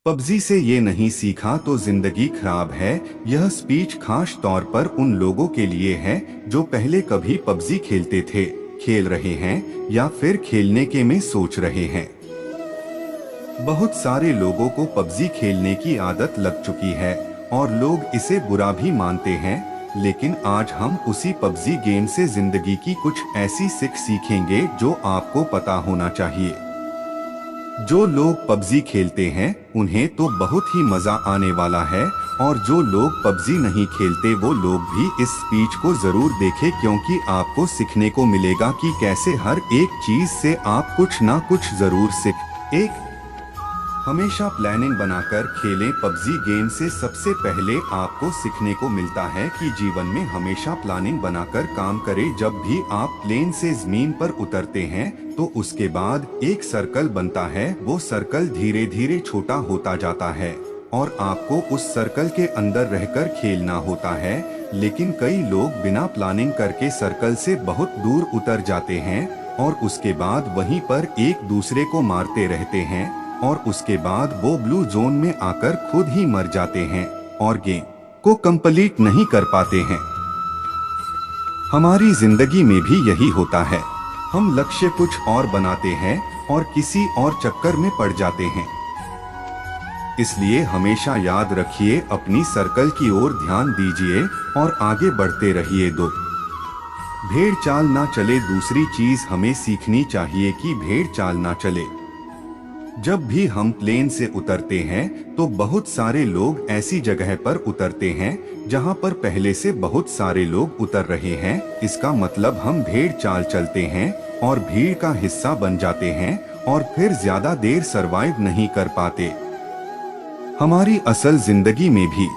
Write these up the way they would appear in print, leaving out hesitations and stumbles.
PUBG से ये नहीं सीखा तो जिंदगी खराब है। यह स्पीच खास तौर पर उन लोगों के लिए है जो पहले कभी पबजी खेलते थे, खेल रहे हैं या फिर खेलने के में सोच रहे हैं। बहुत सारे लोगों को पबजी खेलने की आदत लग चुकी है और लोग इसे बुरा भी मानते हैं, लेकिन आज हम उसी पबजी गेम से जिंदगी की कुछ ऐसी सीख सीखेंगे जो आपको पता होना चाहिए। जो लोग पबजी खेलते हैं उन्हें तो बहुत ही मजा आने वाला है, और जो लोग पबजी नहीं खेलते वो लोग भी इस स्पीच को जरूर देखें, क्योंकि आपको सीखने को मिलेगा कि कैसे हर एक चीज से आप कुछ ना कुछ जरूर सीख। एक, हमेशा प्लानिंग बनाकर खेलें। पबजी गेम से सबसे पहले आपको सीखने को मिलता है कि जीवन में हमेशा प्लानिंग बनाकर काम करें। जब भी आप प्लेन से जमीन पर उतरते हैं तो उसके बाद एक सर्कल बनता है। वो सर्कल धीरे धीरे छोटा होता जाता है और आपको उस सर्कल के अंदर रहकर खेलना होता है, लेकिन कई लोग बिना प्लानिंग करके सर्कल से बहुत दूर उतर जाते हैं और उसके बाद वहीं पर एक दूसरे को मारते रहते हैं और उसके बाद वो ब्लू जोन में आकर खुद ही मर जाते हैं और गेम को कंप्लीट नहीं कर पाते हैं। हमारी जिंदगी में भी यही होता है। हम लक्ष्य कुछ और बनाते हैं और किसी और चक्कर में पड़ जाते हैं। इसलिए हमेशा याद रखिए, अपनी सर्कल की ओर ध्यान दीजिए और आगे बढ़ते रहिए। दो, भेड़ चाल ना चले। दूसरी चीज हमें सीखनी चाहिए कि भेड़ चाल ना चले। जब भी हम प्लेन से उतरते हैं तो बहुत सारे लोग ऐसी जगह पर उतरते हैं जहां पर पहले से बहुत सारे लोग उतर रहे हैं। इसका मतलब हम भेड़ चाल चलते हैं और भीड़ का हिस्सा बन जाते हैं और फिर ज्यादा देर सरवाइव नहीं कर पाते। हमारी असल जिंदगी में भी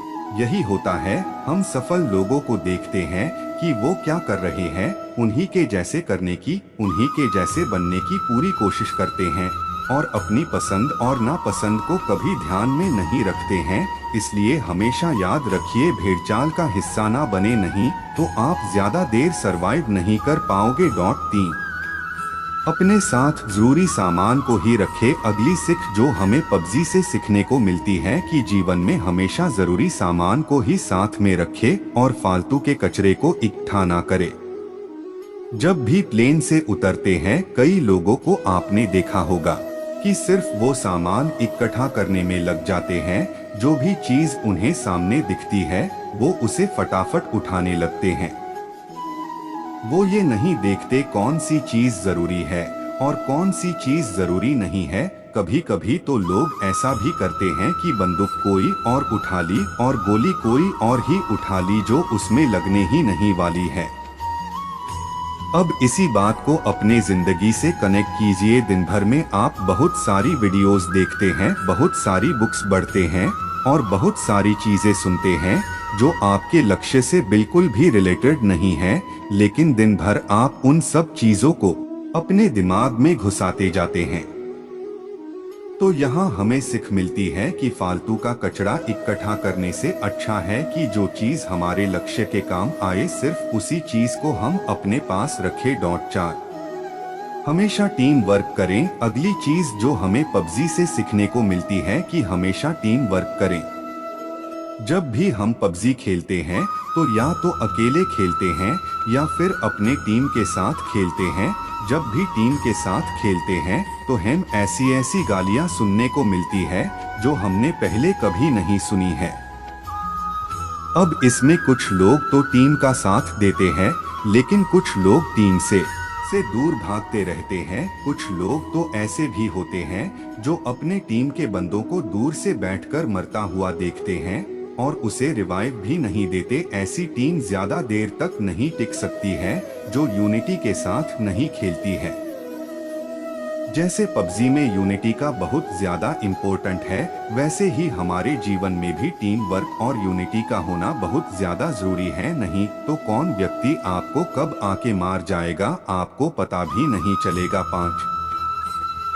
यही होता है। हम सफल लोगों को देखते हैं कि वो क्या कर रहे हैं, उन्हीं के जैसे करने की, उन्हीं के जैसे बनने की पूरी कोशिश करते हैं और अपनी पसंद और नापसंद को कभी ध्यान में नहीं रखते हैं। इसलिए हमेशा याद रखिए, भेड़चाल का हिस्सा ना बने, नहीं तो आप ज्यादा देर सरवाइव नहीं कर पाओगे। 3, अपने साथ जरूरी सामान को ही रखें। अगली सीख जो हमें पबजी से सीखने को मिलती है कि जीवन में हमेशा जरूरी सामान को ही साथ में रखें और फालतू के कचरे को इकट्ठा ना करें। जब भी प्लेन से उतरते हैं कई लोगों को आपने देखा होगा कि सिर्फ वो सामान इकट्ठा करने में लग जाते हैं। जो भी चीज उन्हें सामने दिखती है वो उसे फटाफट उठाने लगते हैं। वो ये नहीं देखते कौन सी चीज जरूरी है और कौन सी चीज जरूरी नहीं है। कभी कभी तो लोग ऐसा भी करते हैं कि बंदूक कोई और उठा ली और गोली कोई और ही उठा ली जो उसमें लगने ही नहीं वाली है। अब इसी बात को अपने जिंदगी से कनेक्ट कीजिए। दिन भर में आप बहुत सारी वीडियोस देखते हैं, बहुत सारी बुक्स पढ़ते हैं और बहुत सारी चीजें सुनते हैं जो आपके लक्ष्य से बिल्कुल भी रिलेटेड नहीं है, लेकिन दिन भर आप उन सब चीजों को अपने दिमाग में घुसाते जाते हैं। तो यहाँ हमें सीख मिलती है कि फालतू का कचरा इकट्ठा करने से अच्छा है कि जो चीज हमारे लक्ष्य के काम आए सिर्फ उसी चीज को हम अपने पास रखें। 4, हमेशा टीम वर्क करें। अगली चीज जो हमें पबजी से सीखने को मिलती है कि हमेशा टीम वर्क करें। जब भी हम पबजी खेलते हैं तो या तो अकेले खेलते हैं या फिर अपने टीम के साथ खेलते हैं। जब भी टीम के साथ खेलते हैं तो हम ऐसी गालियां सुनने को मिलती है जो हमने पहले कभी नहीं सुनी है। अब इसमें कुछ लोग तो टीम का साथ देते हैं, लेकिन कुछ लोग टीम से दूर भागते रहते हैं। कुछ लोग तो ऐसे भी होते हैं जो अपने टीम के बंदों को दूर से बैठकर मरता हुआ देखते हैं और उसे रिवाइव भी नहीं देते। ऐसी टीम ज्यादा देर तक नहीं टिक सकती है जो यूनिटी के साथ नहीं खेलती है। जैसे पबजी में यूनिटी का बहुत ज्यादा इम्पोर्टेंट है, वैसे ही हमारे जीवन में भी टीम वर्क और यूनिटी का होना बहुत ज्यादा जरूरी है। नहीं तो कौन व्यक्ति आपको कब आके मार जाएगा आपको पता भी नहीं चलेगा। 5,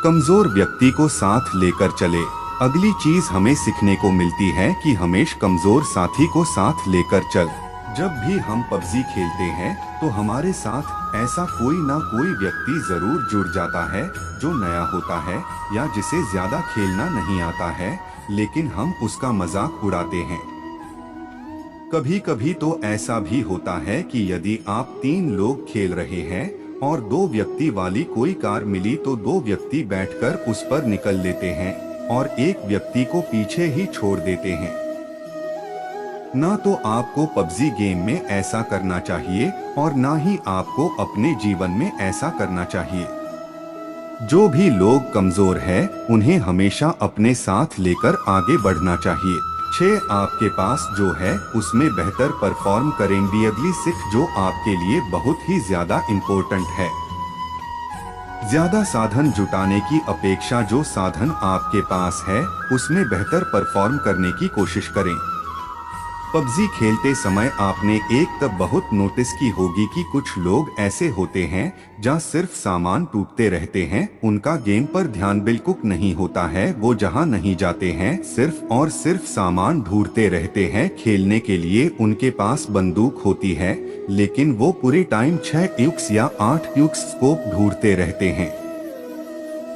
कमजोर व्यक्ति को साथ लेकर चले। अगली चीज हमें सीखने को मिलती है कि हमेशा कमजोर साथी को साथ लेकर चल। जब भी हम पबजी खेलते हैं तो हमारे साथ ऐसा कोई ना कोई व्यक्ति जरूर जुड़ जाता है जो नया होता है या जिसे ज्यादा खेलना नहीं आता है, लेकिन हम उसका मजाक उड़ाते हैं। कभी कभी तो ऐसा भी होता है कि यदि आप 3 लोग खेल रहे हैं और 2 व्यक्ति वाली कोई कार मिली तो 2 व्यक्ति बैठकर उस पर निकल लेते हैं और एक व्यक्ति को पीछे ही छोड़ देते हैं। ना तो आपको पबजी गेम में ऐसा करना चाहिए और ना ही आपको अपने जीवन में ऐसा करना चाहिए। जो भी लोग कमजोर हैं, उन्हें हमेशा अपने साथ लेकर आगे बढ़ना चाहिए। 6 आपके पास जो है उसमें बेहतर परफॉर्म करेंगी। अगली सीख जो आपके लिए बहुत ही ज्यादा इम्पोर्टेंट है, ज्यादा साधन जुटाने की अपेक्षा जो साधन आपके पास है उसमें बेहतर परफॉर्म करने की कोशिश करें। पबजी खेलते समय आपने एक तब बहुत नोटिस की होगी कि कुछ लोग ऐसे होते हैं जहाँ सिर्फ सामान टूटते रहते हैं, उनका गेम पर ध्यान बिल्कुल नहीं होता है। वो जहाँ नहीं जाते हैं सिर्फ और सिर्फ सामान ढूंढते रहते हैं। खेलने के लिए उनके पास बंदूक होती है, लेकिन वो पूरे टाइम 6 क्यूक्स या 8 क्यूक्स स्कोप ढूंढते रहते हैं।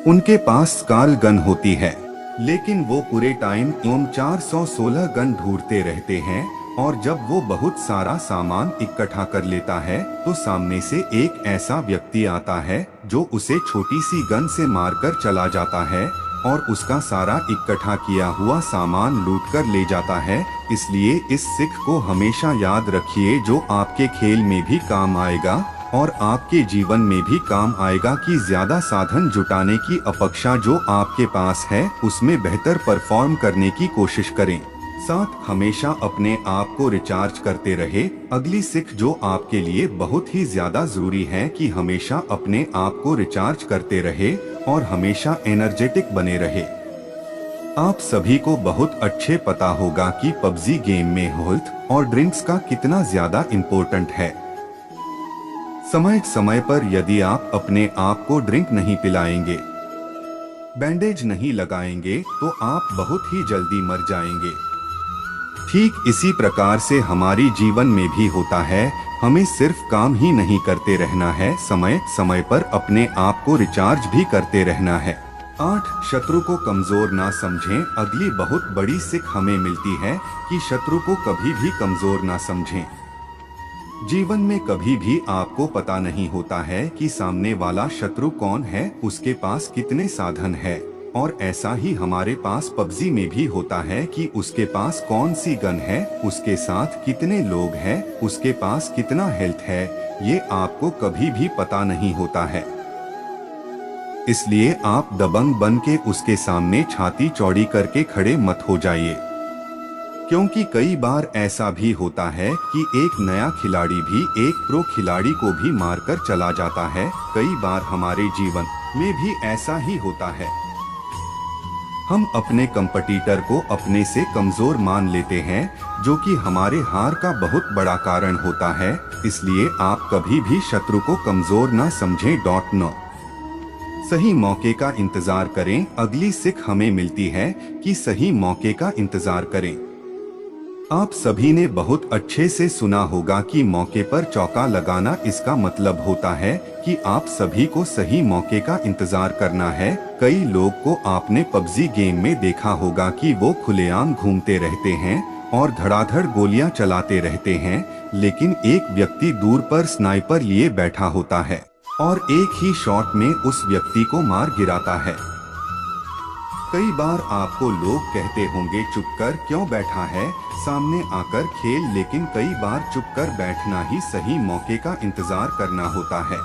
उनके पास स्काल गन होती है, लेकिन वो पूरे टाइम 416 गन ढूंढते रहते हैं। और जब वो बहुत सारा सामान इकट्ठा कर लेता है तो सामने से एक ऐसा व्यक्ति आता है जो उसे छोटी सी गन से मारकर चला जाता है और उसका सारा इकट्ठा किया हुआ सामान लूट कर ले जाता है। इसलिए इस सीख को हमेशा याद रखिए, जो आपके खेल में भी काम आएगा और आपके जीवन में भी काम आएगा कि ज्यादा साधन जुटाने की अपेक्षा जो आपके पास है उसमें बेहतर परफॉर्म करने की कोशिश करें। साथ हमेशा अपने आप को रिचार्ज करते रहे। अगली सीख जो आपके लिए बहुत ही ज्यादा जरूरी है कि हमेशा अपने आप को रिचार्ज करते रहे और हमेशा एनर्जेटिक बने रहे। आप सभी को बहुत अच्छे पता होगा कि पबजी गेम में हेल्थ और ड्रिंक्स का कितना ज्यादा इम्पोर्टेंट है। समय समय पर यदि आप अपने आप को ड्रिंक नहीं पिलाएंगे, बैंडेज नहीं लगाएंगे तो आप बहुत ही जल्दी मर जाएंगे। ठीक इसी प्रकार से हमारी जीवन में भी होता है। हमें सिर्फ काम ही नहीं करते रहना है, समय समय पर अपने आप को रिचार्ज भी करते रहना है। 8 शत्रु को कमजोर ना समझें। अगली बहुत बड़ी सीख हमें मिलती है कि शत्रु को कभी भी कमजोर ना समझें। जीवन में कभी भी आपको पता नहीं होता है कि सामने वाला शत्रु कौन है, उसके पास कितने साधन है। और ऐसा ही हमारे पास पबजी में भी होता है कि उसके पास कौन सी गन है, उसके साथ कितने लोग हैं, उसके पास कितना हेल्थ है, ये आपको कभी भी पता नहीं होता है। इसलिए आप दबंग बन के उसके सामने छाती चौड़ी करके खड़े मत हो जाइए, क्योंकि कई बार ऐसा भी होता है कि एक नया खिलाड़ी भी एक प्रो खिलाड़ी को भी मारकर चला जाता है। कई बार हमारे जीवन में भी ऐसा ही होता है। हम अपने कंपटीटर को अपने से कमजोर मान लेते हैं, जो कि हमारे हार का बहुत बड़ा कारण होता है। इसलिए आप कभी भी शत्रु को कमजोर ना समझें। .9 सही मौके का इंतजार करें। अगली सीख हमें मिलती है कि सही मौके का इंतजार करें। आप सभी ने बहुत अच्छे से सुना होगा कि मौके पर चौका लगाना, इसका मतलब होता है कि आप सभी को सही मौके का इंतजार करना है। कई लोग को आपने पबजी गेम में देखा होगा कि वो खुलेआम घूमते रहते हैं और धड़ाधड़ गोलियां चलाते रहते हैं, लेकिन एक व्यक्ति दूर पर स्नाइपर लिए बैठा होता है और एक ही शॉट में उस व्यक्ति को मार गिराता है। कई बार आपको लोग कहते होंगे चुप कर क्यों बैठा है, सामने आकर खेल, लेकिन कई बार चुप कर बैठना ही सही मौके का इंतजार करना होता है।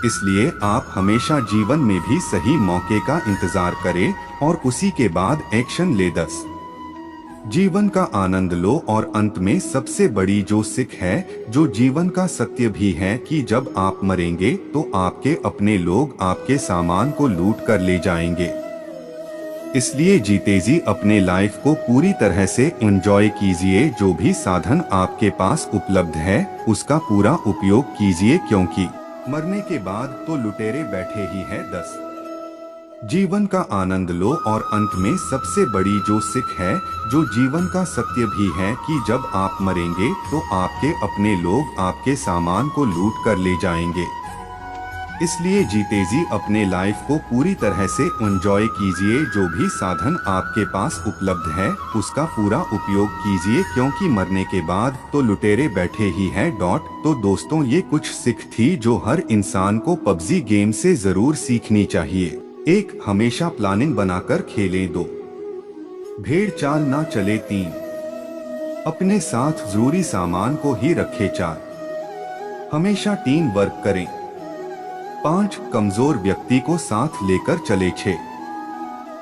इसलिए आप हमेशा जीवन में भी सही मौके का इंतजार करें और उसी के बाद एक्शन ले। 10 जीवन का आनंद लो। और अंत में सबसे बड़ी जो सीख है, जो जीवन का सत्य भी है, कि जब आप मरेंगे तो आपके अपने लोग आपके सामान को लूट कर ले जाएंगे। इसलिए जीते जी अपने लाइफ को पूरी तरह से एंजॉय कीजिए। जो भी साधन आपके पास उपलब्ध है उसका पूरा उपयोग कीजिए, क्योंकि मरने के बाद तो लुटेरे बैठे ही हैं। 10 जीवन का आनंद लो। और अंत में सबसे बड़ी जो सिख है, जो जीवन का सत्य भी है, कि जब आप मरेंगे तो आपके अपने लोग आपके सामान को लूट कर ले जाएंगे। इसलिए जीते जी अपने लाइफ को पूरी तरह से एंजॉय कीजिए। जो भी साधन आपके पास उपलब्ध है उसका पूरा उपयोग कीजिए, क्योंकि मरने के बाद तो लुटेरे बैठे ही हैं। तो दोस्तों, ये कुछ सीख थी जो हर इंसान को पबजी गेम से जरूर सीखनी चाहिए। 1. हमेशा प्लानिंग बनाकर खेलें। 2. भेड़ चाल ना चले। 3. अपने साथ जरूरी सामान को ही रखें। 4. हमेशा टीम वर्क करें। 5. कमजोर व्यक्ति को साथ लेकर चले। 6.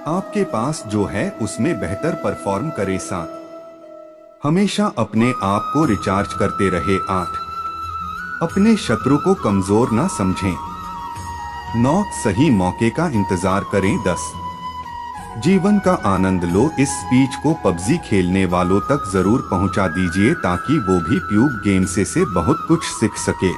आपके पास जो है उसमें बेहतर परफॉर्म करे। 7. हमेशा अपने आप को रिचार्ज करते रहे। 8. अपने शत्रु को कमजोर ना समझें। 9. सही मौके का इंतजार करें। 10. जीवन का आनंद लो। इस स्पीच को पबजी खेलने वालों तक जरूर पहुंचा दीजिए, ताकि वो भी प्यूब गेम से बहुत कुछ सीख सके।